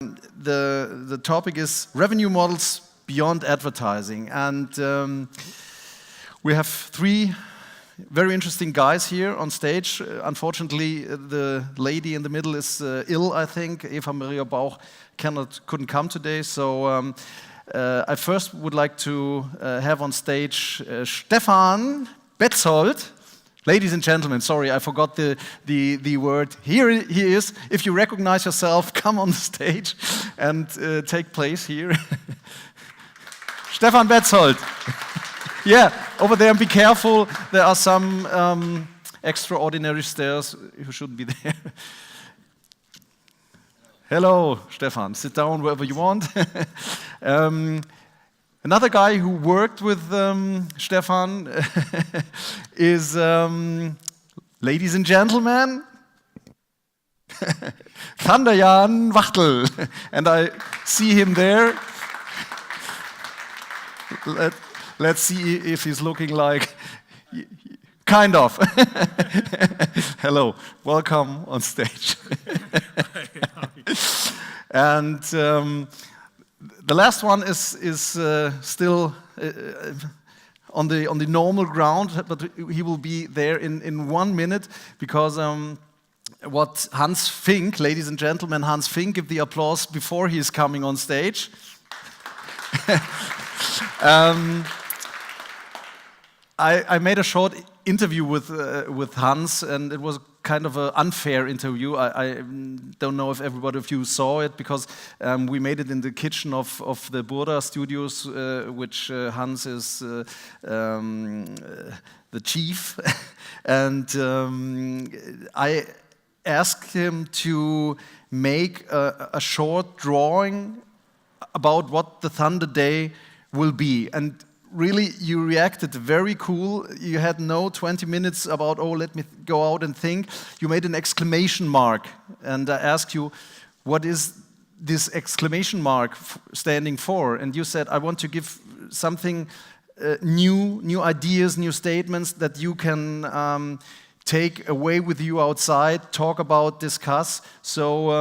The topic is revenue models beyond advertising, and we have three very interesting guys here on stage. Unfortunately, the lady in the middle is ill, I think. Eva-Maria Bauch couldn't come today, so I first would like to have on stage Stefan Betzold. Ladies and gentlemen, sorry, I forgot the word. Here he is. If you recognize yourself, come on the stage and take place here. Stefan Betzold. Yeah, over there, and be careful. There are some extraordinary stairs. You shouldn't be there. Hello, Stefan. Sit down wherever you want. Another guy who worked with Stefan is, ladies and gentlemen, Wachtel. And I see him there. Let's see if he's looking like, kind of. Hello, welcome on stage. And the last one is still on the normal ground, but he will be there in 1 minute, because what Hans Fink, ladies and gentlemen, Hans Fink, give the applause before he is coming on stage. I made a short interview with Hans, and it was kind of an unfair interview. I don't know if everybody of you saw it, because we made it in the kitchen of the Burda studios, which Hans is the chief. And I asked him to make a short drawing about what the Thunder Day will be. And really, you reacted very cool. You had no 20 minutes about, oh, let me go out and think. You made an exclamation mark. And I asked you, what is this exclamation mark standing for? And you said, I want to give something new ideas, new statements that you can take away with you outside, talk about, discuss. So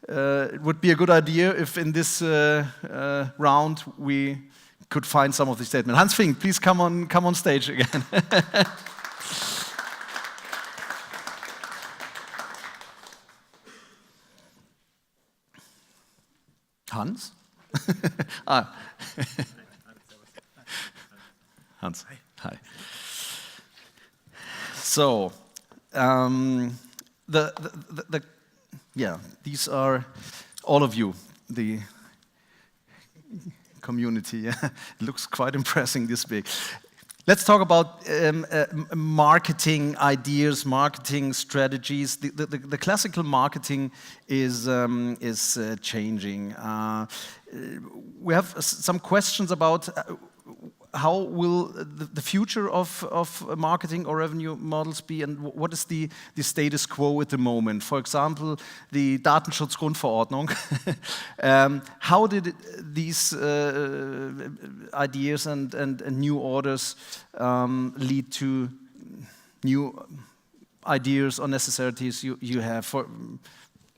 it would be a good idea if in this round we could find some of the statement. Hans Fink, please come on stage again. Hans? Hans, hi. So, yeah, these are all of you, the community. Yeah. It looks quite impressive this big. Let's talk about marketing ideas, marketing strategies. The classical marketing is changing. We have some questions about how will the future of marketing or revenue models be, and what is the status quo at the moment? For example, the Datenschutzgrundverordnung. How did these ideas and new orders lead to new ideas or necessities you have?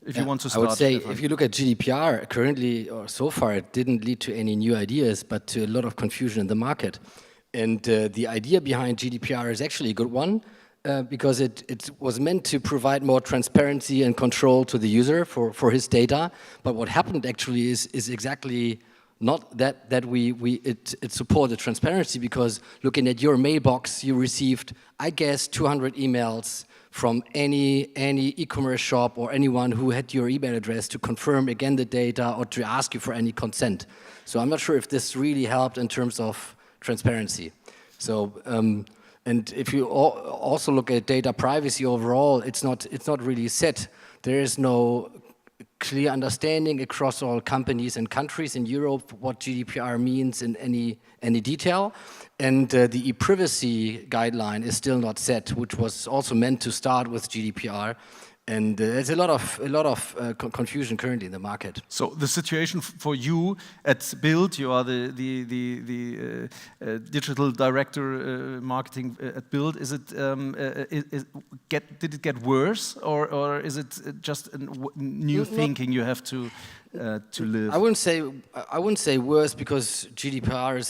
If you want to start. I would say, if you look at GDPR, currently or so far, it didn't lead to any new ideas, but to a lot of confusion in the market. And the idea behind GDPR is actually a good one, because it was meant to provide more transparency and control to the user for his data. But what happened actually is exactly not that it supported transparency, because looking at your mailbox, you received, I guess, 200 emails from any e-commerce shop or anyone who had your email address to confirm again the data or to ask you for any consent. So I'm not sure if this really helped in terms of transparency. So and if you also look at data privacy overall, it's not really set. There is no clear understanding across all companies and countries in Europe what GDPR means in any detail. And the e-privacy guideline is still not set, which was also meant to start with GDPR. And there's a lot of confusion currently in the market. So the situation for you at BILD, you are the digital director marketing at BILD. Is it did it get worse, or is it just a new thinking you have to live? I wouldn't say worse, because GDPR is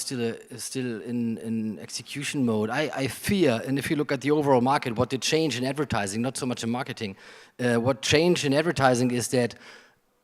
still in execution mode. I fear, and if you look at the overall market, what did change in advertising, not so much in marketing. What changed in advertising is that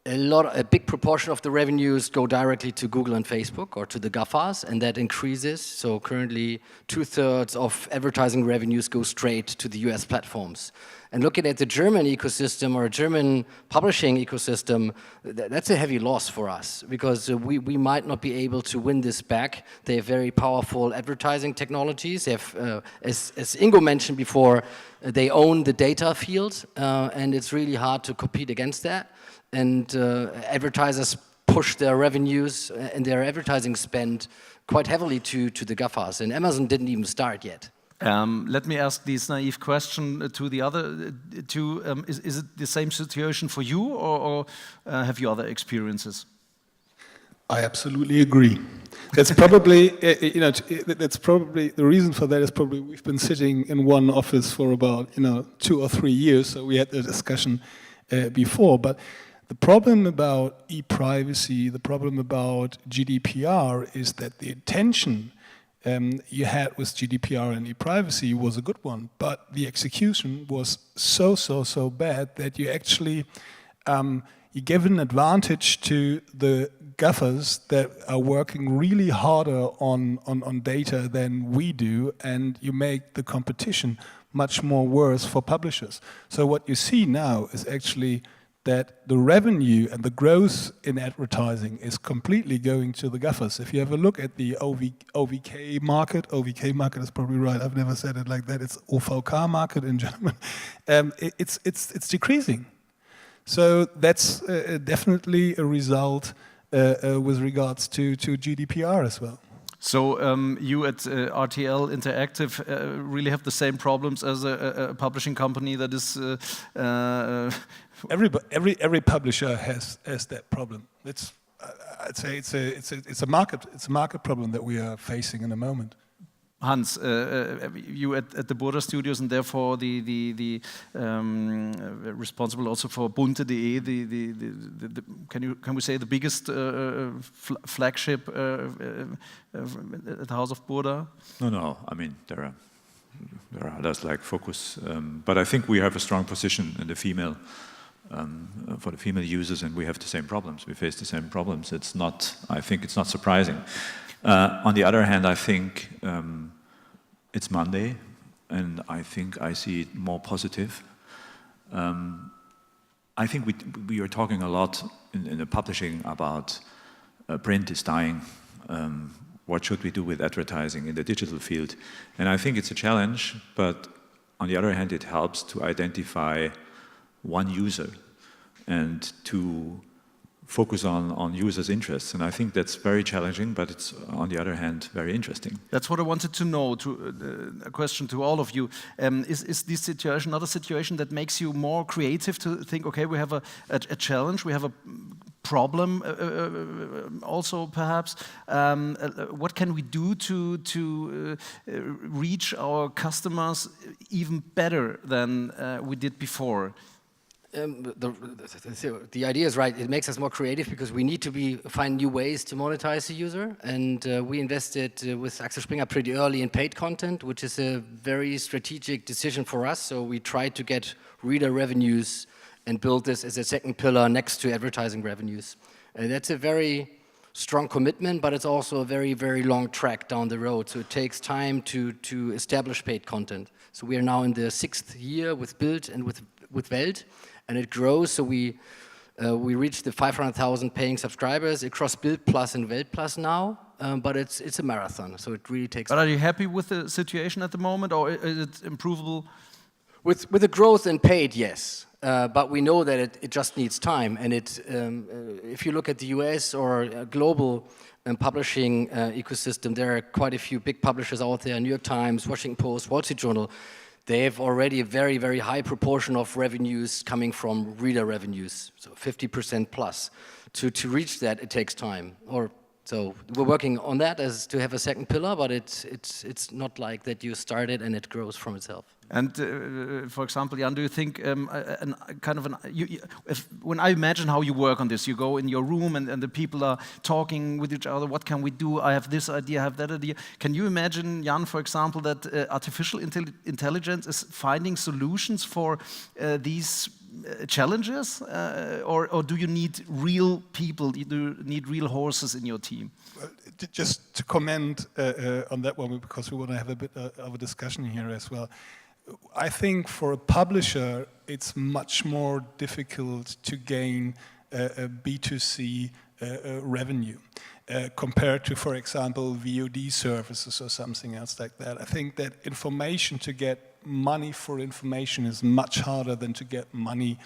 a big proportion of the revenues go directly to Google and Facebook, or to the GAFAs, and that increases. So currently 2/3 of advertising revenues go straight to the US platforms. And looking at the German ecosystem, or a German publishing ecosystem, that's a heavy loss for us, because we might not be able to win this back. They have very powerful advertising technologies. They have, as Ingo mentioned before, they own the data field, and it's really hard to compete against that. And advertisers push their revenues and their advertising spend quite heavily to the GAFAs, and Amazon didn't even start yet. Let me ask this naive question to the other two. Is it the same situation for you, or have you other experiences? I absolutely agree. That's probably, that's probably the reason for that is probably we've been sitting in one office for about 2 or 3 years, so we had the discussion before. But the problem about e-privacy, the problem about GDPR, is that the intention you had with GDPR and e-privacy was a good one, but the execution was so bad that you actually you give an advantage to the GAFAs that are working really harder on data than we do, and you make the competition much more worse for publishers. So what you see now is actually that the revenue and the growth in advertising is completely going to the GAFAs. If you have a look at the OVK market is probably right, I've never said it like that, it's OVK market in German, it's decreasing. So that's definitely a result with regards to GDPR as well. So you at RTL Interactive really have the same problems as a publishing company that is... Every publisher has that problem. I'd say it's a market problem that we are facing in the moment. Hans, you at the Burda studios, and therefore the responsible also for bunte.de, can we say the biggest flagship at the House of Burda? No. I mean there are others like Focus, but I think we have a strong position in the female. For the female users, and we have the same problems. We face the same problems. I think it's not surprising. On the other hand, I think it's Monday, and I think I see it more positive. I think we are talking a lot in the publishing about print is dying. What should we do with advertising in the digital field? And I think it's a challenge, but on the other hand, it helps to identify one user and to focus on users' interests. And I think that's very challenging, but it's, on the other hand, very interesting. That's what I wanted to know, a question to all of you. Is this situation not a situation that makes you more creative to think, okay, we have a challenge, we have a problem also perhaps. What can we do to reach our customers even better than we did before? The idea is right. It makes us more creative because we need to find new ways to monetize the user. And we invested with Axel Springer pretty early in paid content, which is a very strategic decision for us. So we tried to get reader revenues and build this as a second pillar next to advertising revenues. That's a very strong commitment, but it's also a very, very long track down the road. So it takes time to establish paid content. So we are now in the 6th year with BILD and with BILD. And it grows, so we reached the 500,000 paying subscribers across BILD Plus and Welt Plus now, but it's a marathon, so it really takes. But are you happy with the situation at the moment, or is it improvable? With the growth in paid, yes, but we know that it just needs time. And if you look at the US or a global publishing ecosystem, there are quite a few big publishers out there: New York Times, Washington Post, Wall Street Journal. they have already a very, very high proportion of revenues coming from reader revenues, so 50% plus. To reach that, it takes time. So we're working on that as to have a second pillar, but it's not like that you start it and it grows from itself. And for example, Jan, do you think when I imagine how you work on this, you go in your room and the people are talking with each other, what can we do? I have this idea, I have that idea. Can you imagine, Jan, for example, that artificial intelligence is finding solutions for these challenges? Or do you need real people, do you need real horses in your team? Well, just to comment on that one, because we want to have a bit of a discussion here as well. I think for a publisher, it's much more difficult to gain a B2C revenue compared to, for example, VOD services or something else like that. I think that to get money for information is much harder than to get money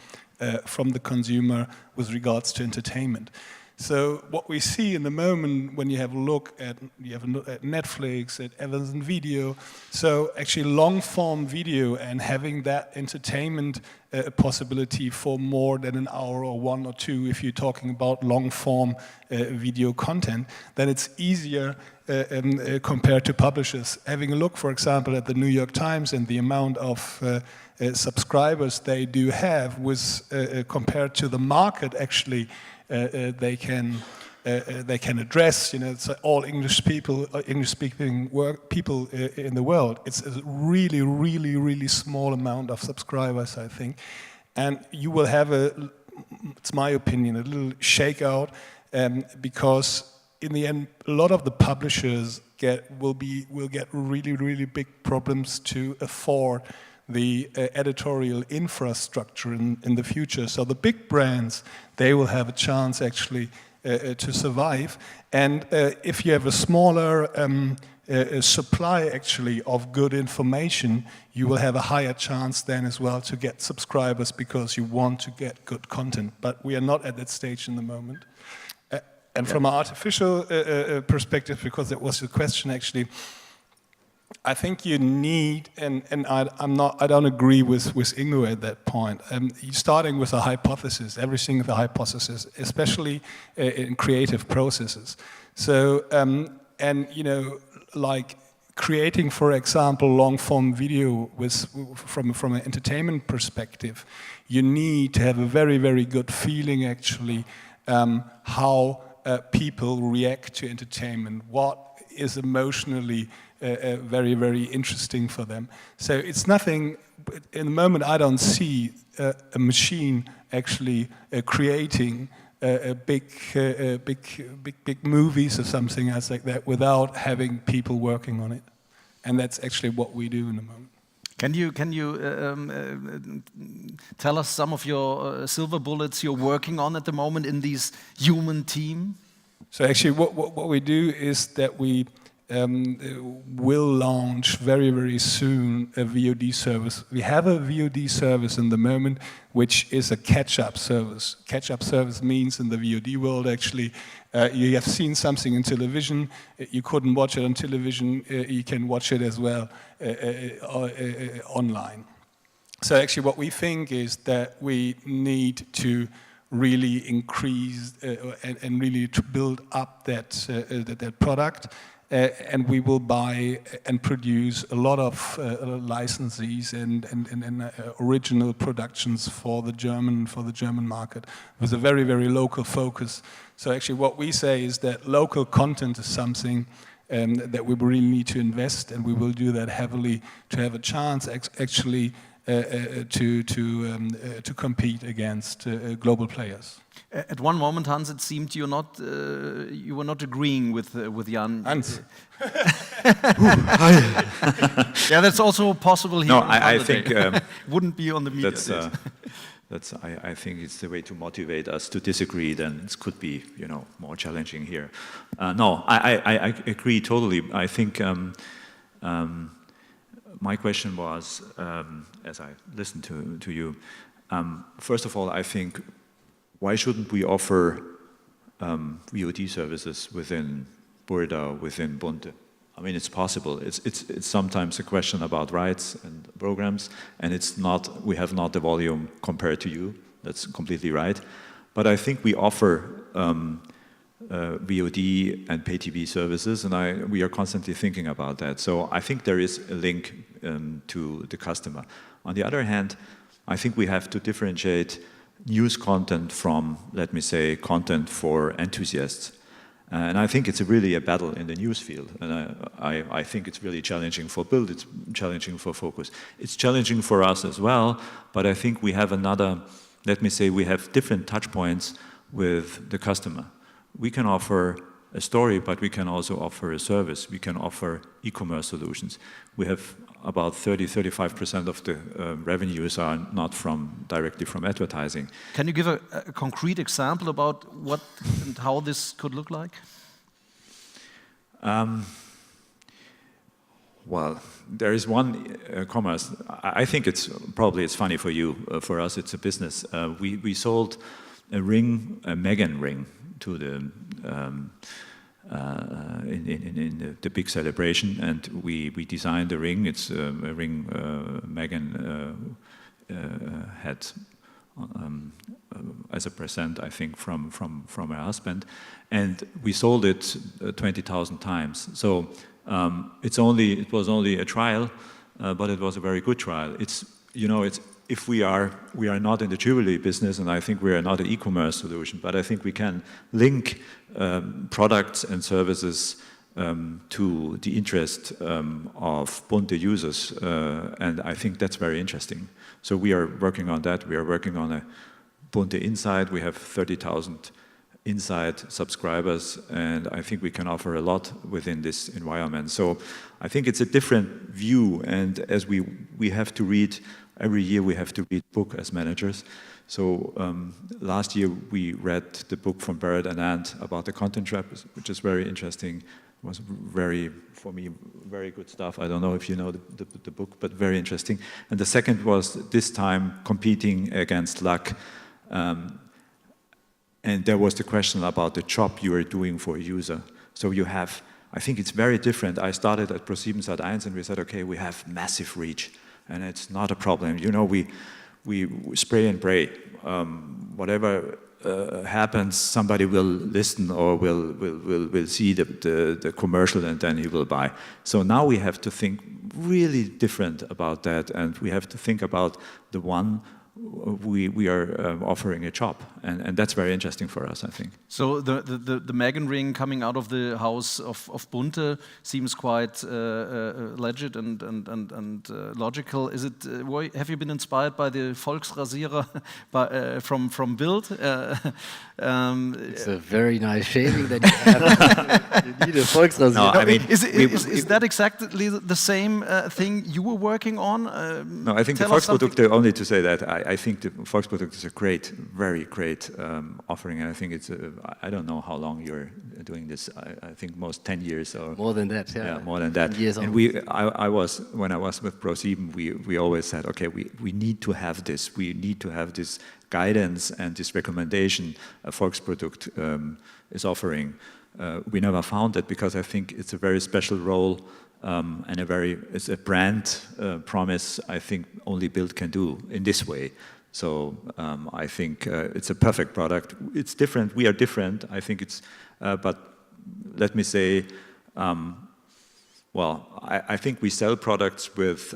from the consumer with regards to entertainment. So what we see in the moment when you have a look at Netflix, at Amazon Video, so actually long-form video and having that entertainment possibility for more than an hour or 1 or 2, if you're talking about long-form video content, then it's easier compared to publishers. Having a look, for example, at the New York Times and the amount of subscribers they do have compared to the market actually they can address, it's all English-speaking people in the world. It's a really, really, really small amount of subscribers, I think, and you will have it's my opinion, a little shakeout because in the end, a lot of the publishers will get really, really big problems to afford the editorial infrastructure in the future. So the big brands, they will have a chance actually to survive. And if you have a smaller supply actually of good information, you will have a higher chance then as well to get subscribers because you want to get good content. But we are not at that stage in the moment. And from an artificial perspective, because that was the question actually, I think you need, and I don't agree with Ingo at that point. You're starting with a hypothesis, everything with a hypothesis, especially in creative processes. So, like creating, for example, long-form video from an entertainment perspective, you need to have a very, very good feeling actually how people react to entertainment, what is emotionally very, very interesting for them. So it's nothing, in the moment I don't see a machine actually creating big movies or something else like that without having people working on it. And that's actually what we do in the moment. Can you tell us some of your silver bullets you're working on at the moment in this human team? So actually what we do is that we will launch very, very soon a VOD service. We have a VOD service in the moment, which is a catch-up service. Catch-up service means in the VOD world, actually, you have seen something in television, you couldn't watch it on television, you can watch it as well online. So actually what we think is that we need to really increase and really to build up that product. And we will buy and produce a lot of licensees and original productions for the German market with a very, very local focus. So actually what we say is that local content is something that we really need to invest, and we will do that heavily to have a chance actually to compete against global players. At one moment, Hans, it seemed you were not agreeing with Jan. Hans. Yeah, that's also possible here. No, I think wouldn't be on the media. I think it's the way to motivate us to disagree. Then it could be, more challenging here. No, I agree totally. I think my question was, as I listened to you, first of all, I think, why shouldn't we offer VOD services within Burda, within BILD? I mean, it's possible. It's sometimes a question about rights and programs, and it's not. We have not the volume compared to you. That's completely right. But I think we offer VOD and pay TV services, and we are constantly thinking about that. So I think there is a link to the customer. On the other hand, I think we have to differentiate news content from, let me say, content for enthusiasts. And I think it's really a battle in the news field. And I think it's really challenging for BILD, it's challenging for Focus. It's challenging for us as well, but I think we have another, let me say, we have different touch points with the customer. We can offer a story, but we can also offer a service. We can offer e-commerce solutions. We have about 30–35% of the revenues are not directly from advertising. Can you give a concrete example about what and how this could look like? Well, there is one commerce. I think it's funny for you. For us, it's a business. We sold a ring, a Meghan ring, to the in the big celebration, and we designed the ring. It's a ring Meghan had as a present, I think, from her husband, and we sold it 20,000 times. So it was only a trial, but it was a very good trial. If we are not in the jewelry business, and I think we are not an e-commerce solution, but I think we can link products and services to the interest of Bunte users, and I think that's very interesting. So we are working on that. We are working on a Bunte Inside. We have 30,000 Inside subscribers, and I think we can offer a lot within this environment. So I think it's a different view, and as we have to read, every year we have to read book as managers. So last year we read the book from Burda and Ant about the content trap, which is very interesting. It was for me, very good stuff. I don't know if you know the book, but very interesting. And the second was this time competing against luck. And there was the question about the job you are doing for a user. So you have, I think it's very different. I started at ProSiebenSat.1 and we said, okay, we have massive reach. And it's not a problem. We spray and pray. Whatever happens, somebody will listen or will see the commercial, and then he will buy. So now we have to think really different about that, and we have to think about the one we are offering a job, and that's very interesting for us, I think. So the Meghan ring coming out of the house of Bunte seems quite legit and logical. Is it? Have you been inspired by the Volksrasierer from BILD? It's a very nice shaving that you have. You need a Volksrasierer. No, I mean, is that exactly the same thing you were working on? No, I think the Volksprodukte, only to say that, I think the Volksprodukt is a very great offering, and I think it's, I don't know how long you're doing this, I think most 10 years or... More than that, yeah. Yeah, more than that. Years and when I was with ProSieben, we always said, okay, we need to have this, we need to have this guidance and this recommendation a Volksprodukt is offering. We never found that because I think it's a very special role and it's a brand promise I think only BILD can do in this way. So I think it's a perfect product. It's different, we are different, I think it's, but let me say, I think we sell products with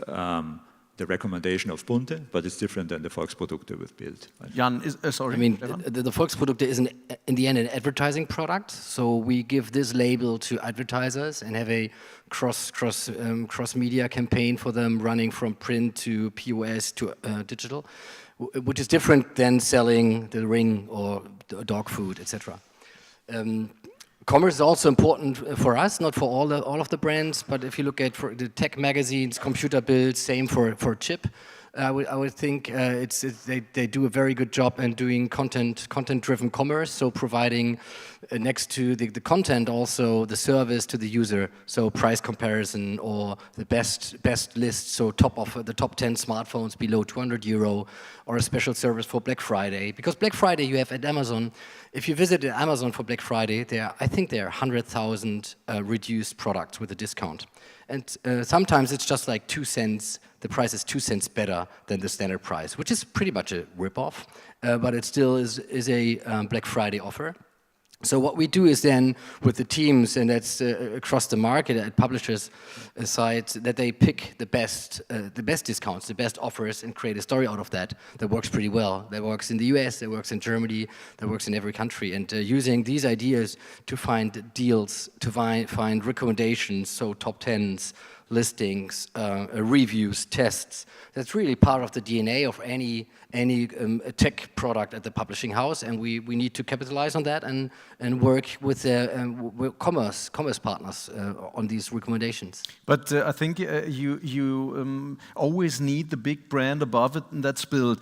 the recommendation of Bunte, but it's different than the Volksprodukte with BILD. Jan, sorry. I mean, the Volksprodukte is in the end an advertising product, so we give this label to advertisers and have a cross media campaign for them, running from print to POS to digital, which is different than selling the ring or the dog food, etc. Commerce is also important for us, not for all of the brands, but if you look at for the tech magazines, Computer BILD, same for Chip. I would think they do a very good job in doing content-driven commerce, so providing next to the content also the service to the user, so price comparison or the best list, so the top 10 smartphones below 200 euro, or a special service for Black Friday. Because Black Friday you have at Amazon. If you visit Amazon for Black Friday, I think there are 100,000 reduced products with a discount. And sometimes it's just like 2 cents. The price is 2 cents better than the standard price, which is pretty much a rip-off, but it still is a Black Friday offer. So what we do is then with the teams, and that's across the market at publishers' sides, that they pick the best discounts, the best offers, and create a story out of that works pretty well. That works in the US, that works in Germany, that works in every country. And using these ideas to find deals, to find recommendations, so top 10s, listings, reviews, tests. That's really part of the DNA of any tech product at the publishing house, and we need to capitalize on that and work with commerce partners on these recommendations. But I think you always need the big brand above it, and that's BILD.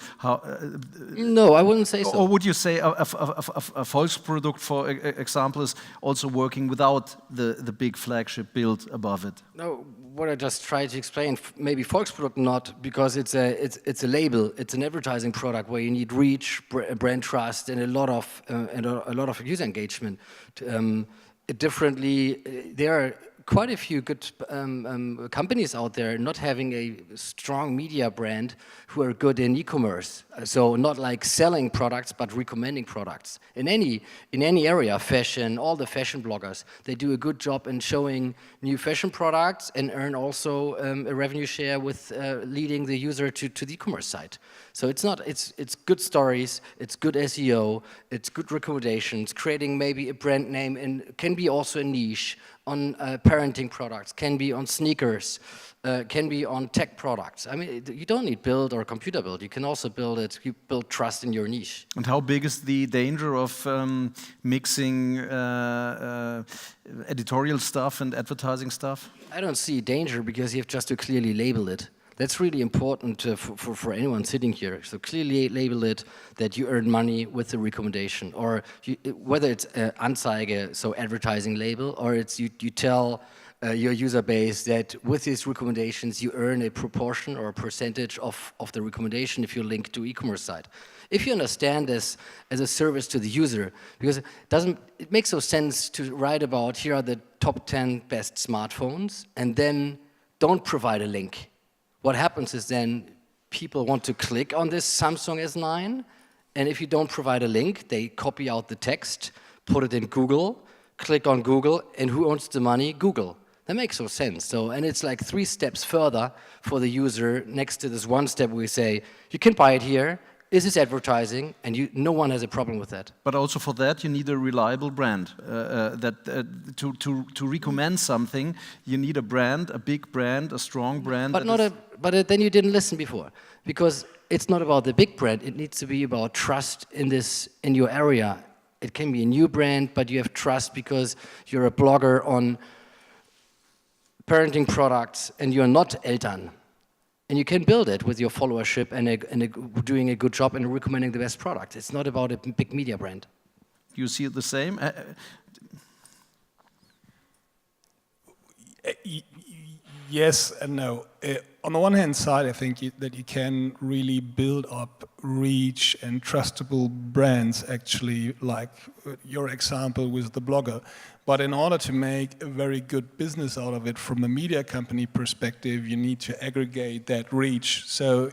No, I wouldn't say so. Or would you say a Volksprodukt, for example, is also working without the big flagship BILD above it? No, what I just tried to explain, maybe Volksprodukt not, because it's a label, it's an advertising product where you need reach, brand trust, and a lot of user engagement. Differently, there are quite a few good companies out there not having a strong media brand who are good in e-commerce. So not like selling products, but recommending products. In any area, fashion, all the fashion bloggers, they do a good job in showing new fashion products and earn also a revenue share with leading the user to the e-commerce site. So it's good stories, it's good SEO, it's good recommendations, creating maybe a brand name, and can be also a niche on parenting products, can be on sneakers, can be on tech products. I mean, you don't need BILD or computer BILD. You can also you build trust in your niche. And how big is the danger of mixing editorial stuff and advertising stuff? I don't see danger, because you have just to clearly label it. That's really important for anyone sitting here. So clearly label it that you earn money with the recommendation, or whether it's Anzeige, so advertising label, or it's you tell your user base that with these recommendations you earn a proportion or a percentage of the recommendation if you link to e-commerce site. If you understand this as a service to the user, because it makes no sense to write about here are the top 10 best smartphones and then don't provide a link. What happens is then people want to click on this Samsung S9, and if you don't provide a link, they copy out the text, put it in Google, click on Google, and who owns the money? Google. That makes no sense. So, and it's like 3 steps further for the user next to this 1 step we say, you can buy it here, this is advertising, and no one has a problem with that. But also for that, you need a reliable brand. To recommend something, you need a brand, a big brand, a strong brand. But then you didn't listen before, because it's not about the big brand. It needs to be about trust in your area. It can be a new brand, but you have trust because you're a blogger on parenting products, and you're not Eltern. And you can build it with your followership and doing a good job and recommending the best product. It's not about a big media brand. You see it the same? Yes and no. On the one hand side, I think that you can really build up reach and trustable brands, actually, like your example with the blogger. But in order to make a very good business out of it from a media company perspective, you need to aggregate that reach. So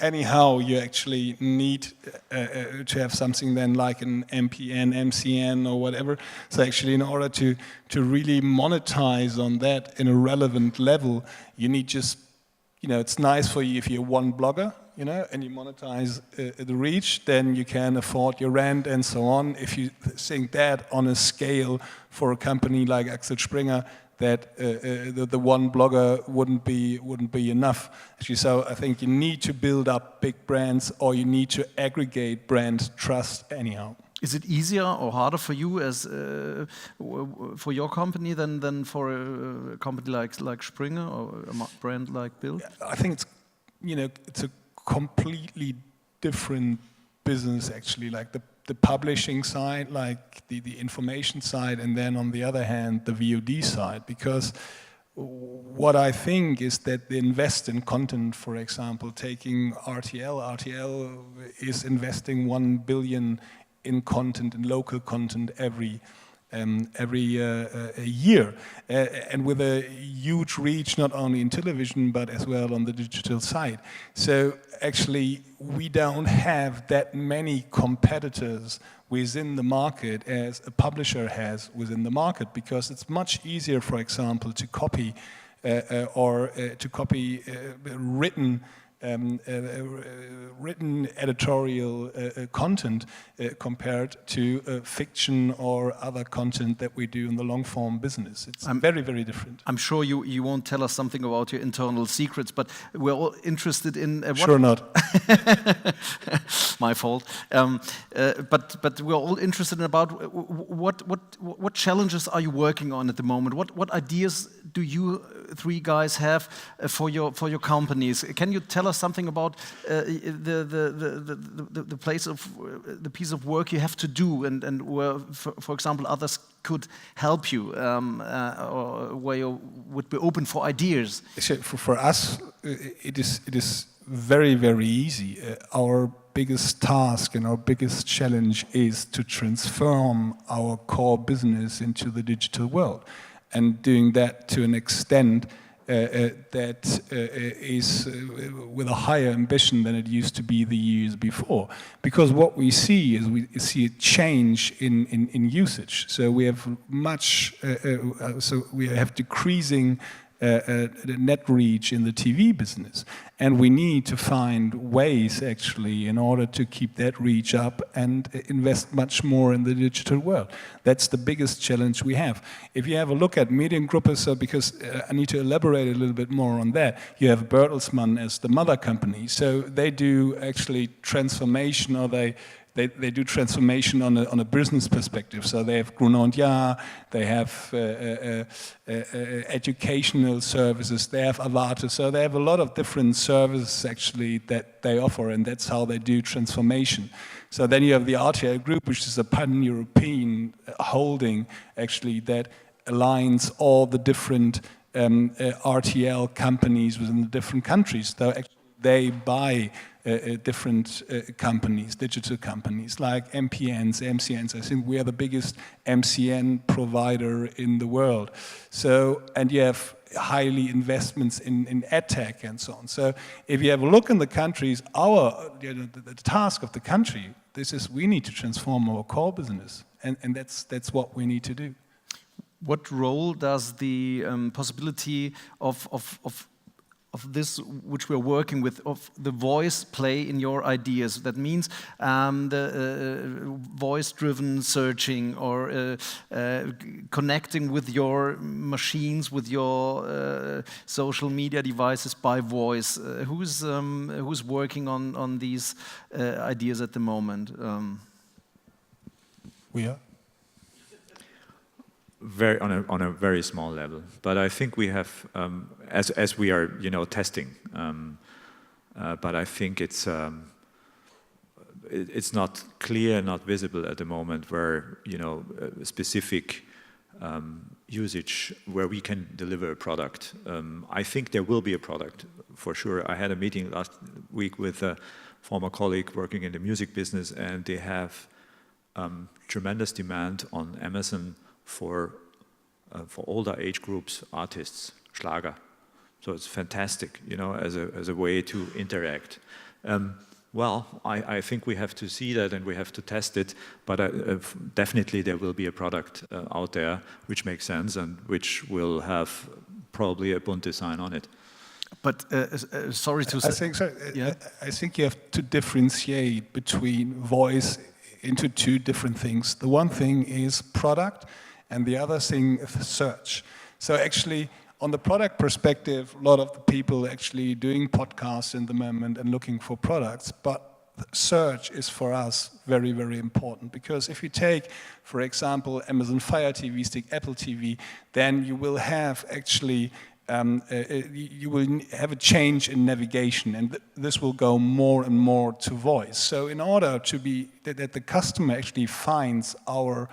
anyhow, you actually need to have something then like an MPN, MCN or whatever. So actually in order to really monetize on that in a relevant level, you need just, it's nice for you if you're one blogger, and you monetize the reach, then you can afford your rent and so on. If you think that on a scale for a company like Axel Springer, that the one blogger wouldn't be enough. Actually, so I think you need to build up big brands, or you need to aggregate brand trust anyhow. Is it easier or harder for you as for your company than for a company like Springer or a brand like BILD? I think it's it's a completely different business actually, like the publishing side, like the information side, and then on the other hand, the VOD side, because what I think is that they invest in content, for example, taking RTL is investing 1 billion in content, in local content every year, and with a huge reach not only in television but as well on the digital side. So actually we don't have that many competitors within the market as a publisher has within the market, because it's much easier, for example, to copy written editorial content compared to fiction or other content that we do in the long-form business. It's very, very different. I'm sure you won't tell us something about your internal secrets, but we're all interested in... Sure not. My fault. But we're all interested in about what challenges are you working on at the moment? What ideas do you three guys have for your companies? Can you tell us something about the piece of work you have to do, and where, for example, others could help you, or where you would be open for ideas? So for us, it is very, very easy. Our biggest task and our biggest challenge is to transform our core business into the digital world, and doing that to an extent that is with a higher ambition than it used to be the years before. Because what we see is we see a change in usage. So we have decreasing the net reach in the TV business, and we need to find ways actually in order to keep that reach up and invest much more in the digital world. That's the biggest challenge we have. If you have a look at Mediengruppe, so because I need to elaborate a little bit more on that, you have Bertelsmann as the mother company, so they do actually transformation, or they do transformation on a business perspective. So they have Grunondia, they have educational services, they have Avate. So they have a lot of different services actually that they offer, and that's how they do transformation. So then you have the RTL Group, which is a pan-European holding actually that aligns all the different RTL companies within the different countries. So actually they buy different companies, digital companies like MPNs, MCNs. I think we are the biggest MCN provider in the world. So, and you have highly investments in edtech and so on. So if you have a look in the countries, the task of the country, this is we need to transform our core business, and that's what we need to do. What role does the possibility of this, which we're working with, of the voice play in your ideas? That means the voice-driven searching, or connecting with your machines, with your social media devices by voice. Who's working on these ideas at the moment? We are. On a very small level, but I think we have, as we are, testing. But I think it's not clear, not visible at the moment where specific usage where we can deliver a product. I think there will be a product for sure. I had a meeting last week with a former colleague working in the music business, and they have tremendous demand on Amazon for older age groups, artists, Schlager. So it's fantastic, as a way to interact. Well, I think we have to see that and we have to test it, but definitely there will be a product out there which makes sense and which will have probably a Bund design on it. But sorry to say... I think you have to differentiate between voice into two different things. The one thing is product, and the other thing is search. So actually, on the product perspective, a lot of the people actually doing podcasts in the moment and looking for products, but search is for us very, very important, because if you take, for example, Amazon Fire TV Stick, Apple TV, then you will have actually you will have a change in navigation, and this will go more and more to voice. So in order to be that the customer actually finds our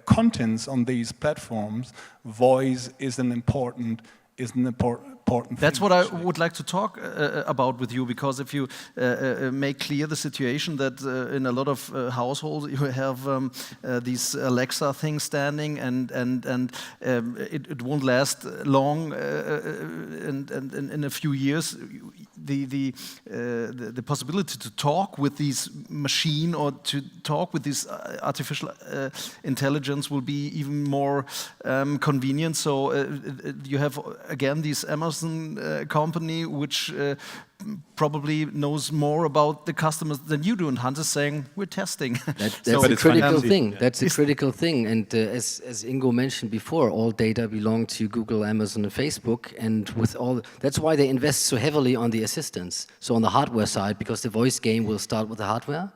contents on these platforms, voice is an important That's thing, what I actually. would like to talk about with you, because if you make clear the situation that in a lot of households you have these Alexa things standing, and it won't last long, and in a few years the possibility to talk with this machine or to talk with this artificial intelligence will be even more convenient. So you have again this Amazon company which probably knows more about the customers than you do, and Hans is saying we're testing. That's So- a it's critical fantastic. thing. That's a critical thing. And as Ingo mentioned before, all data belong to Google, Amazon, and Facebook. And that's why they invest so heavily on the assistants. So on the hardware side, because the voice game will start with the hardware.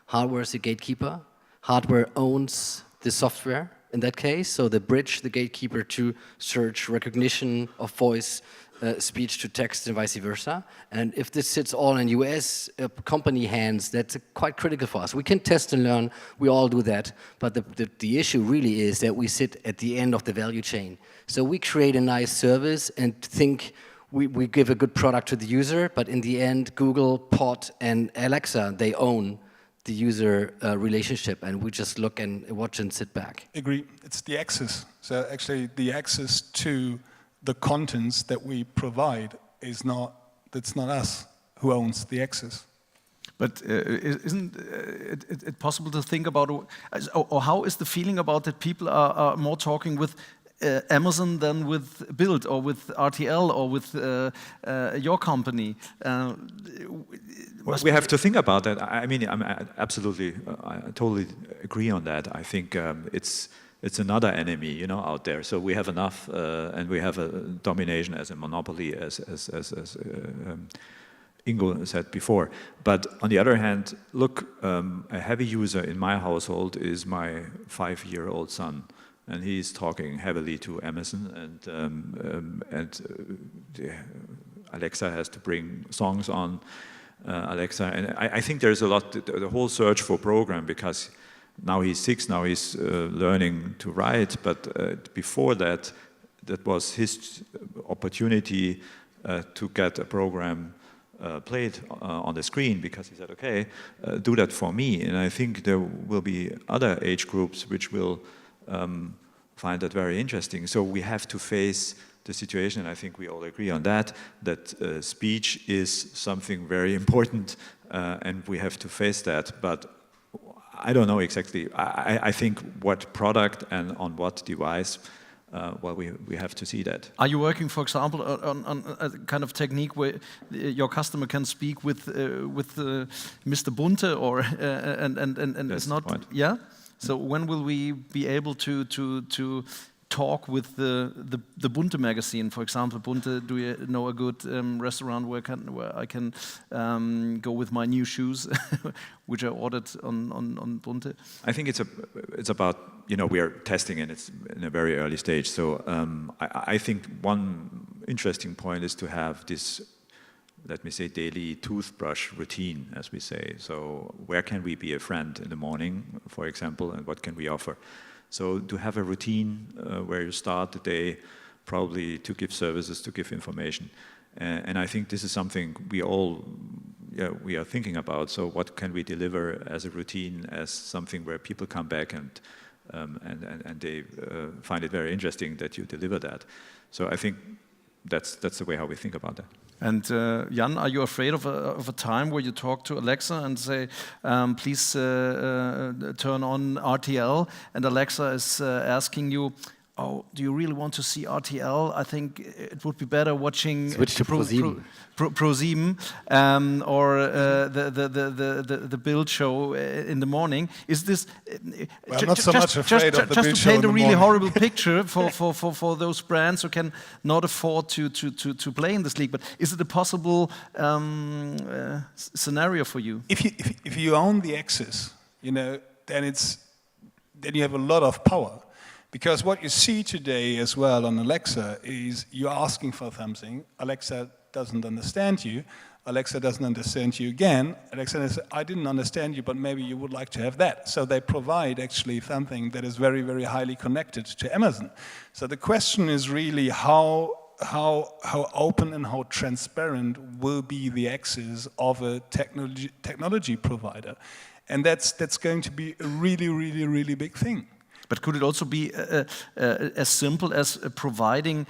Hardware is the gatekeeper. Hardware owns the software in that case. So the bridge, the gatekeeper to search recognition of voice, speech to text, and vice versa. And if this sits all in US company hands, that's quite critical for us. We can test and learn, we all do that, but the issue really is that we sit at the end of the value chain. So we create a nice service and think we give a good product to the user, but in the end, Google, Pod, and Alexa, they own the user relationship, and we just look and watch and sit back. Agree. It's the access. So actually, the access to the contents that we provide that's not us who owns the access. But isn't it possible to think about, or how is the feeling about that people are more talking with Amazon than with BILD or with RTL or with your company? Well, we have to think about that. I mean, I totally agree on that. I think it's another enemy, you know, out there. So we have enough, and we have a domination as a monopoly, as Ingo said before. But on the other hand, look, a heavy user in my household is my 5-year-old son, and he's talking heavily to Amazon, and Alexa has to bring songs on Alexa, and I think there's a lot, the whole search for program, because now he's 6, now he's learning to write, but before that was his opportunity to get a program played on the screen, because he said, okay, do that for me. And I think there will be other age groups which will find that very interesting. So we have to face the situation, and I think we all agree on that speech is something very important, and we have to face that. But I don't know exactly. I think what product and on what device, well, we have to see that. Are you working, for example, on a kind of technique where your customer can speak with Mr. Bunte, or and That's it's not? the point. Yeah. So when will we be able to talk with the Bunte magazine, for example? Bunte, do you know a good restaurant where I can go with my new shoes, which I ordered on Bunte? I think it's about, you know, we are testing and it's in a very early stage. So I think one interesting point is to have this, let me say, daily toothbrush routine, as we say. So where can we be a friend in the morning, for example, and what can we offer? So to have a routine where you start the day, probably to give services, to give information. And I think this is something we are thinking about. So what can we deliver as a routine, as something where people come back and they find it very interesting that you deliver that. So I think that's the way how we think about that. And Jan, are you afraid of a time where you talk to Alexa and say, please turn on RTL, and Alexa is asking you, oh, do you really want to see RTL? I think it would be better watching Switch to ProSieben. ProSieben, or the BILD show in the morning. Is this Well, I'm not so much afraid of the BILD just to show in paint the a really morning. horrible picture for those brands who can not afford to play in this league? But is it a possible scenario for you? If you own the access, you know, then you have a lot of power, Because what you see today as well on Alexa is you're asking for something, Alexa doesn't understand you, Alexa doesn't understand you again, Alexa says, I didn't understand you, but maybe you would like to have that. So they provide actually something that is very, very highly connected to Amazon. So the question is really how open and how transparent will be the access of a technology provider. And that's going to be a really, really, really big thing. But could it also be as simple as providing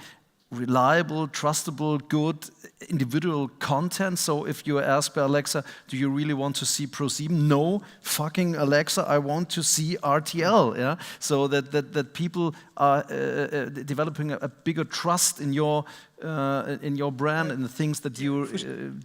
reliable, trustable, good individual content? So if you ask by Alexa, do you really want to see ProSieben? No, fucking Alexa, I want to see RTL. Yeah, so that people are developing a bigger trust in your brand and the things that you're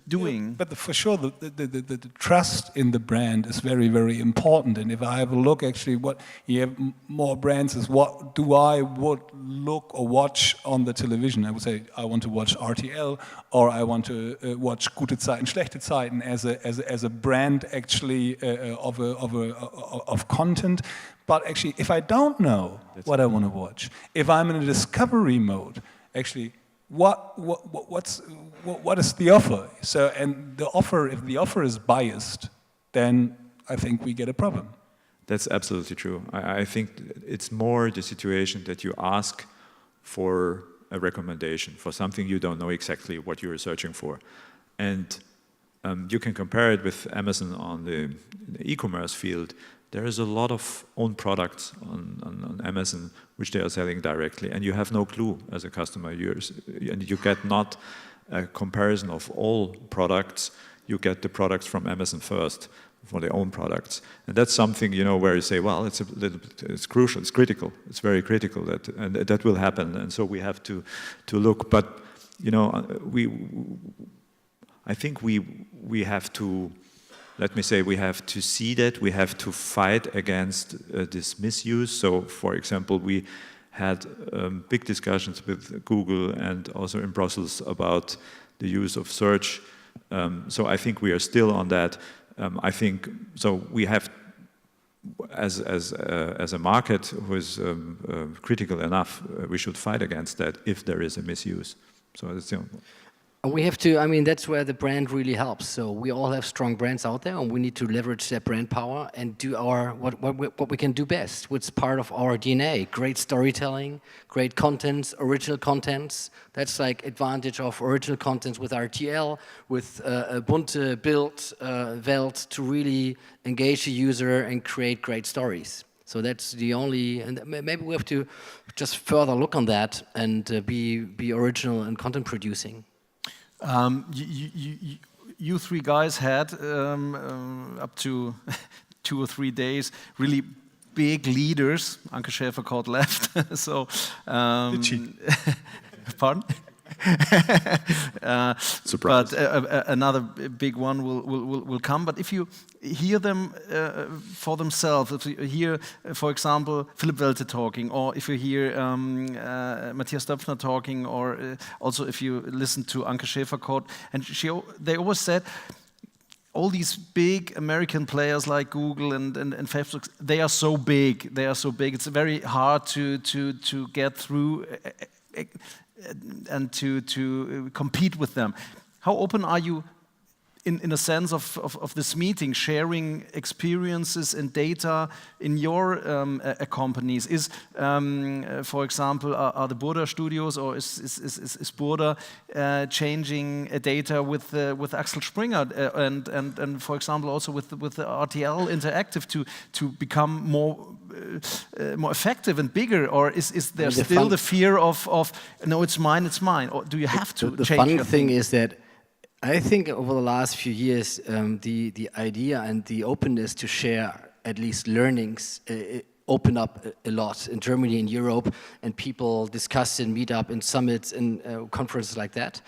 doing. Yeah, but for sure, the trust in the brand is very, very important. And if I have a look, actually, what you have more brands is what do I would look or watch on the television? I would say I want to watch RTL, or I want to watch Gute Zeiten, Schlechte Zeiten as a brand actually of content. But actually, if I don't know what I want to watch, if I'm in a discovery mode, actually, what is the offer? So, and the offer, if the offer is biased, then I think we get a problem. That's absolutely true. I think it's more the situation that you ask for a recommendation for something you don't know exactly what you're searching for. And you can compare it with Amazon on the e-commerce field. There is a lot of own products on Amazon which they are selling directly, and you have no clue as a customer. And you get not a comparison of all products. You get the products from Amazon first for their own products, and that's something, you know, where you say, well, it's crucial, it's critical, it's very critical that will happen, and so we have to look. But you know, I think we have to. Let me say, we have to see that, we have to fight against this misuse. So, for example, we had big discussions with Google and also in Brussels about the use of search. So I think we are still on that. I think, so we have, as a market who is critical enough, we should fight against that if there is a misuse. So that's, you know. And we have to, I mean, that's where the brand really helps. So we all have strong brands out there, and we need to leverage that brand power and do our what we can do best, which is part of our DNA. Great storytelling, great contents, original contents. That's like advantage of original contents with RTL, with Bunte, BILD, Welt, to really engage the user and create great stories. So that's the only, and maybe we have to just further look on that and be original and content producing. You three guys had up to 2 or 3 days really big leaders. Anke Schäfer-Kort left, so pardon. Surprise. But another big one will come. But if you hear them for themselves, if you hear, for example, Philipp Welte talking, or if you hear Matthias Döpfner talking, or also if you listen to Anke Schäfer-Kort, and they always said, all these big American players like Google and Facebook, they are so big. They are so big. It's very hard to get through and to compete with them. How open are you in a sense of this meeting, sharing experiences and data in your companies? Is, for example, are the Burda studios, or is Burda changing data with Axel Springer and for example also with the RTL Interactive to become more effective and bigger, or is there still the fear of no, it's mine, or do you have to the change? The fun thing is that I think over the last few years, the idea and the openness to share at least learnings open up a lot in Germany and Europe, and people discuss and meet up in summits and conferences like that.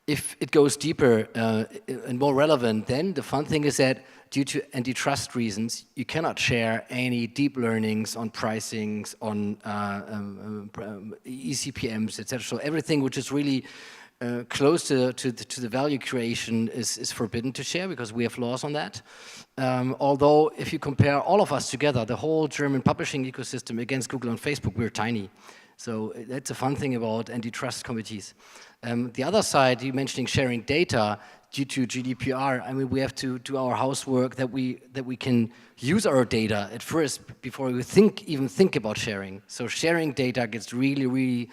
If it goes deeper and more relevant, then the fun thing is that due to antitrust reasons, you cannot share any deep learnings on pricings, on eCPMs, etc. So everything which is really close to the value creation is forbidden to share because we have laws on that. Although if you compare all of us together, the whole German publishing ecosystem against Google and Facebook, we're tiny. So that's a fun thing about antitrust committees. The other side, you mentioning sharing data due to GDPR. I mean, we have to do our housework that we can use our data at first before we even think about sharing. So sharing data gets really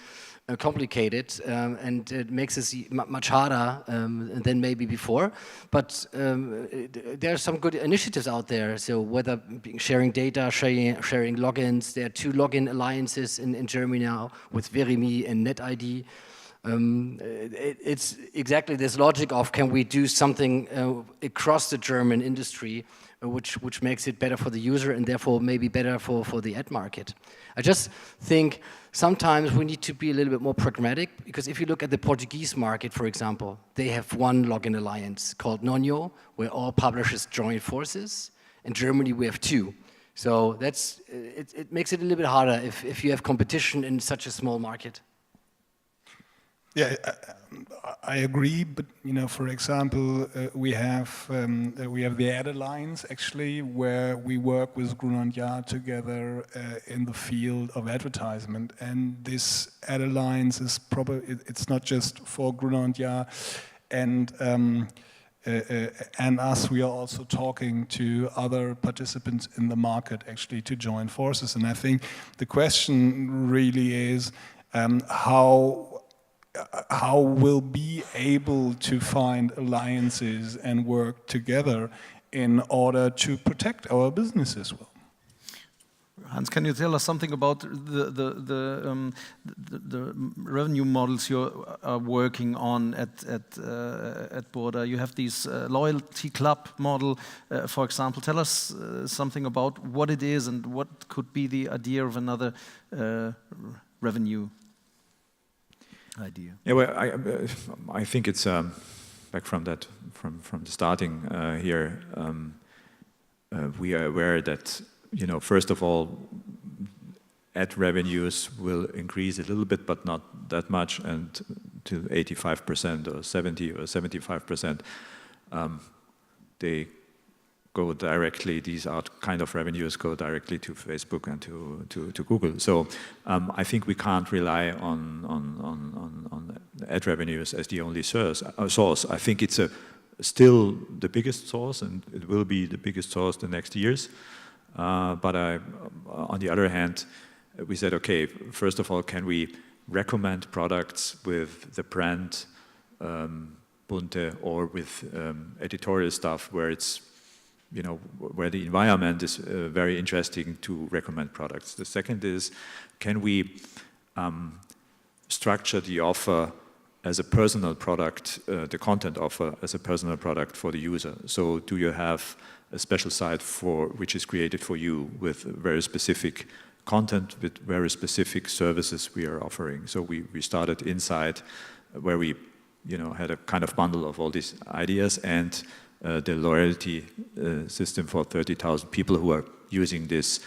complicated and it makes it much harder than maybe before. But there are some good initiatives out there. So whether sharing data, sharing logins, there are 2 login alliances in Germany now with Verimi and NetID. It's exactly this logic of can we do something across the German industry which makes it better for the user and therefore maybe better for the ad market. I just think sometimes we need to be a little bit more pragmatic because if you look at the Portuguese market, for example, they have one login alliance called Nonio, where all publishers join forces. In Germany, we have 2. So that's it makes it a little bit harder if you have competition in such a small market. Yeah, I agree. But for example, we have the Ad Alliance actually, where we work with Gruner & Jahr together in the field of advertisement. And this Ad Alliance is it's not just for Gruner & Jahr and us. We are also talking to other participants in the market actually to join forces. And I think the question really is how we'll be able to find alliances and work together in order to protect our business as well. Hans, can you tell us something about the revenue models you are working on at Burda? You have this loyalty club model, for example. Tell us something about what it is and what could be the idea of another revenue idea. Yeah, well, I think it's back from the starting here. We are aware that first of all, ad revenues will increase a little bit, but not that much, and to 85% or 70 or 75%, they go directly. These kind of revenues go directly to Facebook and to Google. So I think we can't rely on ad revenues as the only source. I think it's still the biggest source, and it will be the biggest source the next years. But on the other hand, we said, okay, first of all, can we recommend products with the brand Bunte or with editorial stuff where it's where the environment is very interesting to recommend products. The second is, can we structure the offer as a personal product, the content offer as a personal product for the user? So do you have a special site which is created for you with very specific content, with very specific services we are offering? So we started inside where we had a kind of bundle of all these ideas and the loyalty system for 30,000 people who are using this,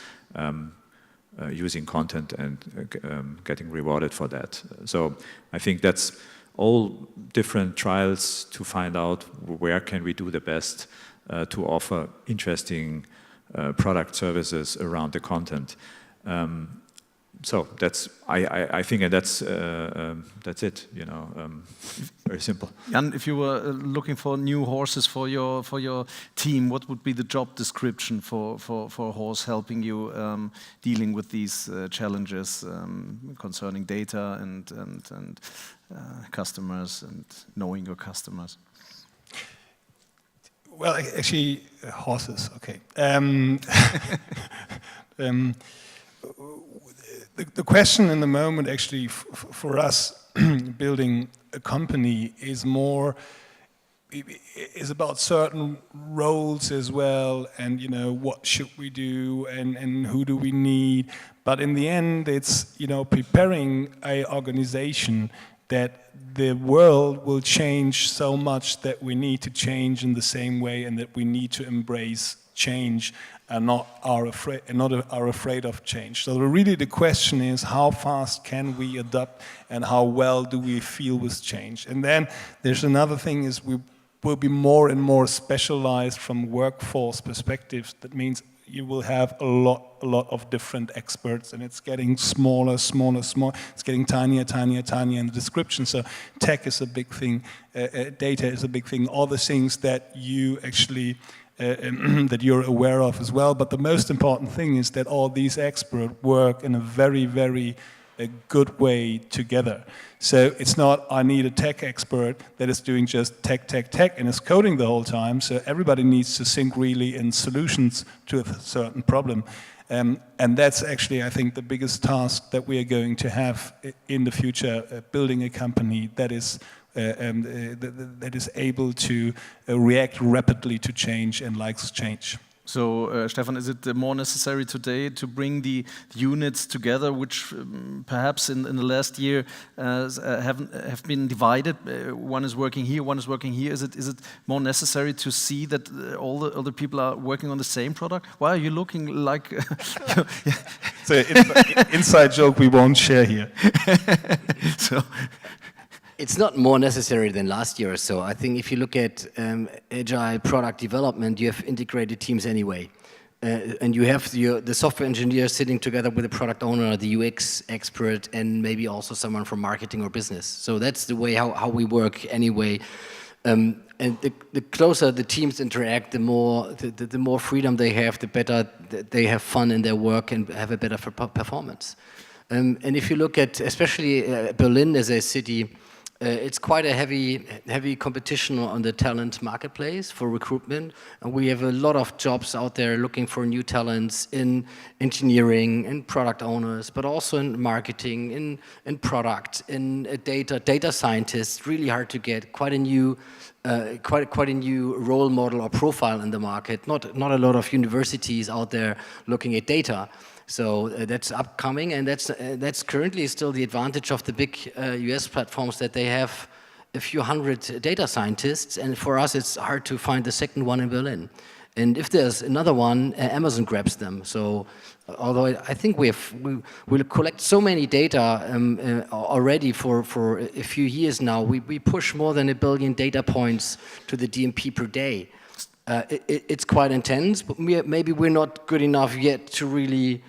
using content and getting rewarded for that. So I think that's all different trials to find out where can we do the best to offer interesting product services around the content. So I think that's it. Very simple. Jan, if you were looking for new horses for your team, what would be the job description for a horse helping you dealing with these challenges concerning data and customers and knowing your customers? Well, actually, horses. Okay. The question in the moment, actually, for us building a company is about certain roles as well, and what should we do, and who do we need. But in the end, it's preparing an organization that the world will change so much that we need to change in the same way, and that we need to embrace change and not are afraid of change. So really the question is, how fast can we adapt, and how well do we feel with change? And then there's another thing is we will be more and more specialized from workforce perspectives. That means you will have a lot of different experts, and it's getting smaller. It's getting tinier in the description. So tech is a big thing, data is a big thing, all the things that you actually that you're aware of as well. But the most important thing is that all these experts work in a very a good way together. So it's not, I need a tech expert that is doing just tech, and is coding the whole time. So everybody needs to think really in solutions to a certain problem. And that's actually, I think, the biggest task that we are going to have in the future, building a company that is able to react rapidly to change and likes change. So, Stefan, is it more necessary today to bring the units together, which perhaps in the last year have been divided? One is working here, one is working here. Is it more necessary to see that all the people are working on the same product? Why are you looking like? So, inside joke we won't share here. So. It's not more necessary than last year or so. I think if you look at agile product development, you have integrated teams anyway. And you have the software engineer sitting together with the product owner, the UX expert, and maybe also someone from marketing or business. So that's the way how we work anyway. And the closer the teams interact, the more freedom they have, the better they have fun in their work and have a better performance. And if you look at especially Berlin as a city, it's quite a heavy competition on the talent marketplace for recruitment. And we have a lot of jobs out there looking for new talents in engineering, in product owners, but also in marketing, in product, in data scientists. Really hard to get. Quite a new role model or profile in the market. Not a lot of universities out there looking at data. So that's upcoming, and that's currently still the advantage of the big US platforms, that they have a few hundred data scientists, and for us it's hard to find the second one in Berlin. And if there's another one, Amazon grabs them. So although I think we'll collect so many data already for a few years now, we push more than 1 billion data points to the DMP per day. It's quite intense, but maybe we're not good enough yet to really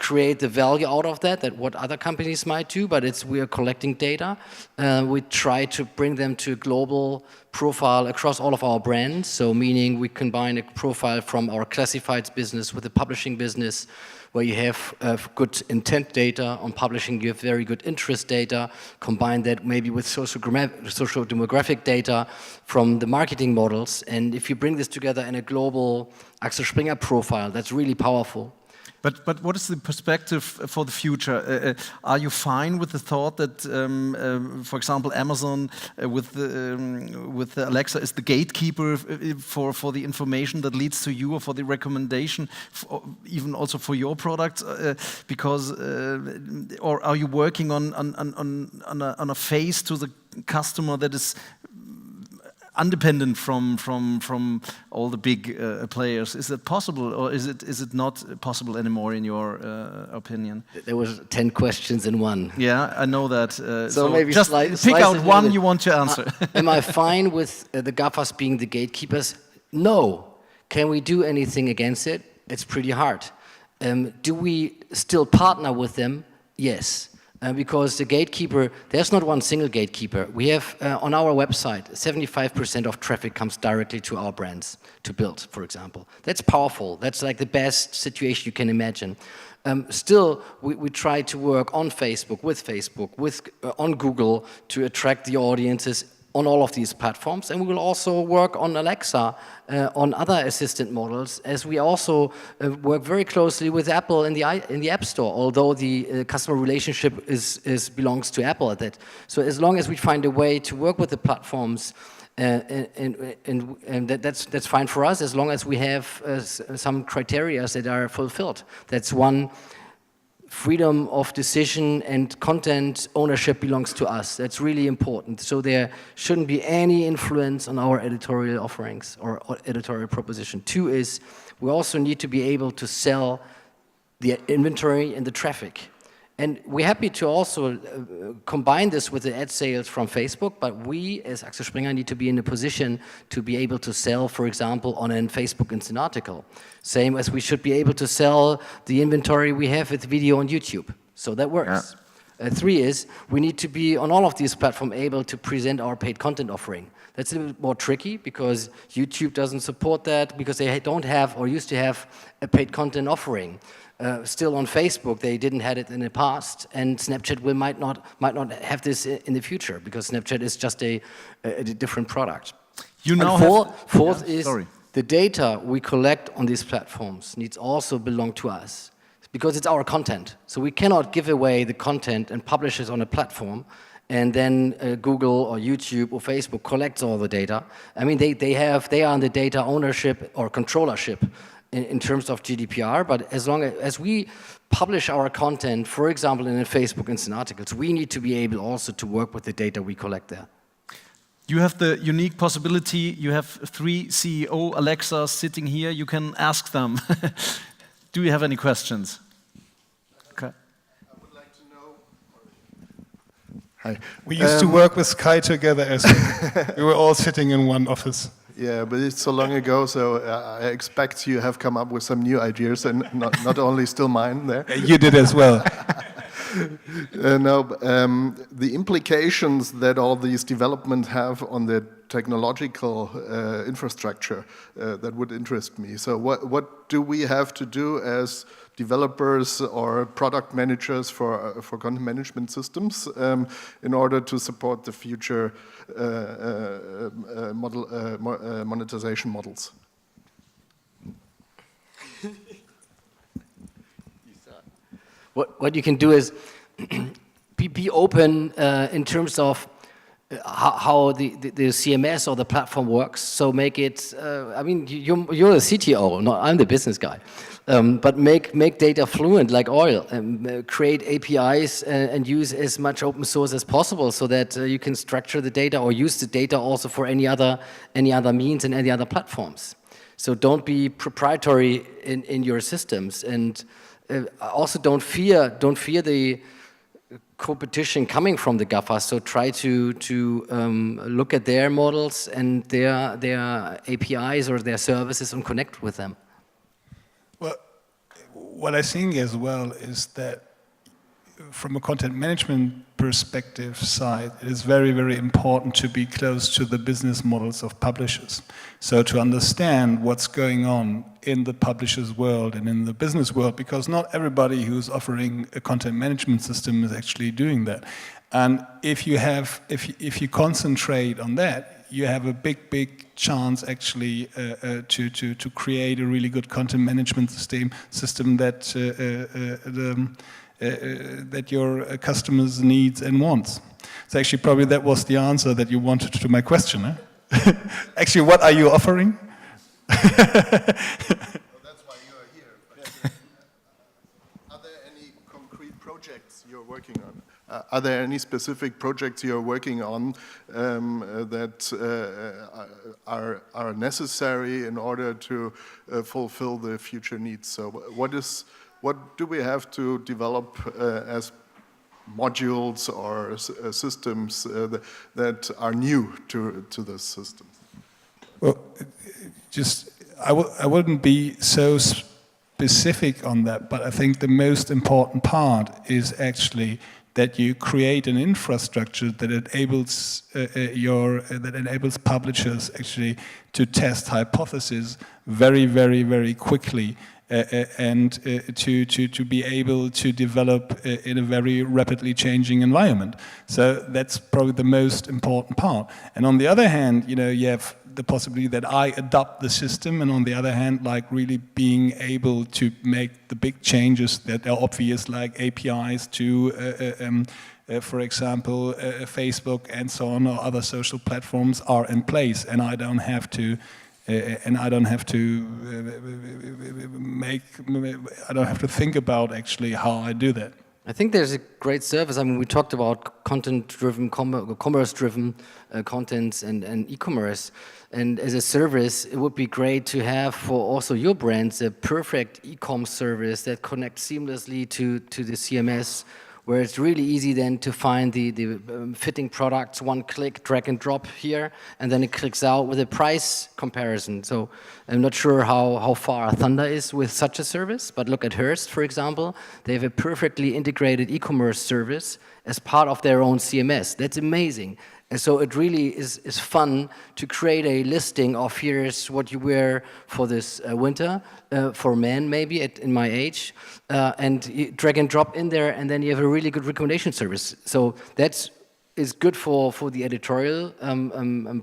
create the value out of that what other companies might do, but we are collecting data. We try to bring them to a global profile across all of our brands, so meaning we combine a profile from our classifieds business with the publishing business, where you have good intent data. On publishing, you have very good interest data. Combine that maybe with social demographic data from the marketing models, and if you bring this together in a global Axel Springer profile, that's really powerful. But what is the perspective for the future? Are you fine with the thought that, for example, Amazon with Alexa is the gatekeeper for the information that leads to you, or for the recommendation, even also for your products? Because, or are you working on a face to the customer that is independent from all the big players? Is that possible, or is it not possible anymore in your opinion? There was 10 questions in one. Yeah, I know that. So maybe just pick out one you want to answer. Am I fine with the GAFAs being the gatekeepers? No. Can we do anything against it? It's pretty hard. Do we still partner with them? Yes. Because the gatekeeper, there's not one single gatekeeper. We have on our website, 75% of traffic comes directly to our brands, to BILD, for example. That's powerful. That's like the best situation you can imagine. Still, we try to work on Facebook, on Google, to attract the audiences on all of these platforms, and we will also work on Alexa, on other assistant models, as we also work very closely with Apple in the App Store, although the customer relationship belongs to Apple at that. So as long as we find a way to work with the platforms, and that's fine for us, as long as we have some criteria that are fulfilled. That's one. freedom of decision and content ownership belongs to us. That's really important. So there shouldn't be any influence on our editorial offerings or editorial proposition. 2 is we also need to be able to sell the inventory and the traffic. And we're happy to also combine this with the ad sales from Facebook, but we as Axel Springer need to be in a position to be able to sell, for example, on a Facebook Instant article. Same as we should be able to sell the inventory we have with video on YouTube. So that works. Yeah. 3 is we need to be on all of these platforms able to present our paid content offering. That's a little bit more tricky because YouTube doesn't support that because they don't have or used to have a paid content offering. Still on Facebook, they didn't have it in the past, and Snapchat might not have this in the future because Snapchat is just a different product. You know, fourth is the data we collect on these platforms needs also belong to us because it's our content. So we cannot give away the content and publish it on a platform, and then Google or YouTube or Facebook collects all the data. I mean, they are on the data ownership or controllership in terms of GDPR, but as long as we publish our content, for example, in a Facebook Instant articles, we need to be able also to work with the data we collect there. You have the unique possibility, you have 3 CEO Alexas sitting here, you can ask them. Do you have any questions? Okay. I would like to know... Hi. We used to work with Sky together as well. We were all sitting in one office. Yeah, but it's so long ago, so I expect you have come up with some new ideas and not only still mine there. You did as well. The implications that all these developments have on the technological infrastructure, that would interest me. So what do we have to do as developers or product managers for content management systems in order to support the future monetization models? What you can do is be open in terms of how the CMS or the platform works. So make it, I mean, you're the CTO, I'm the business guy. But make data fluent like oil, and create APIs and use as much open source as possible so that you can structure the data or use the data also for any other means and any other platforms. So don't be proprietary in your systems, and also don't fear the competition coming from the GAFA. So try to look at their models and their APIs or their services and connect with them. Well, what I think as well is that from a content management perspective side, it is very, very important to be close to the business models of publishers. So to understand what's going on in the publisher's world and in the business world, because not everybody who's offering a content management system is actually doing that. And if you concentrate on that, you have a big chance actually to create a really good content management system that that your customers needs and wants. So actually probably that was the answer that you wanted to my question. Eh? Actually, what are you offering? Well, that's why you are here. But, are there any concrete projects you're working on? Are there any specific projects you're working on that are necessary in order to fulfill the future needs? So what do we have to develop as modules or systems that are new to this system? Well, I wouldn't be so specific on that, but I think the most important part is actually that you create an infrastructure that enables publishers actually to test hypotheses very quickly. And to be able to develop in a very rapidly changing environment. So that's probably the most important part. And on the other hand, you have the possibility that I adopt the system, and on the other hand, like really being able to make the big changes that are obvious, like APIs to, for example, Facebook and so on, or other social platforms are in place, and I don't have to and I don't have to I don't have to think about actually how I do that. I think there's a great service. I mean, we talked about content-driven, commerce-driven contents and e-commerce. And as a service, it would be great to have for also your brands a perfect e-com service that connects seamlessly to the CMS, where it's really easy then to find the fitting products, one click, drag and drop here, and then it clicks out with a price comparison. So I'm not sure how far Thunder is with such a service, but look at Hearst, for example. They have a perfectly integrated e-commerce service as part of their own CMS. That's amazing. And so it really is fun to create a listing of here's what you wear for this winter, for men maybe in my age, and you drag and drop in there, and then you have a really good recommendation service. So that's is good for the editorial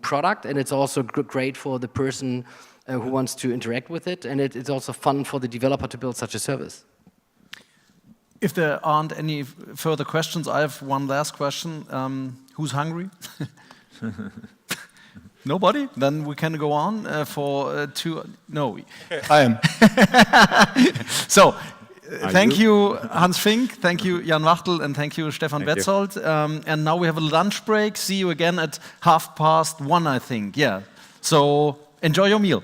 product, and it's also great for the person who wants to interact with it, and it's also fun for the developer to build such a service. If there aren't any further questions, I have one last question. Who's hungry? Nobody? Then we can go on for two. No. I am. So, thank you, Hans Fink. Thank you, Jan Wachtel, and thank you, Stefan Betzold. And now we have a lunch break. See you again at 1:30, I think. Yeah. So enjoy your meal.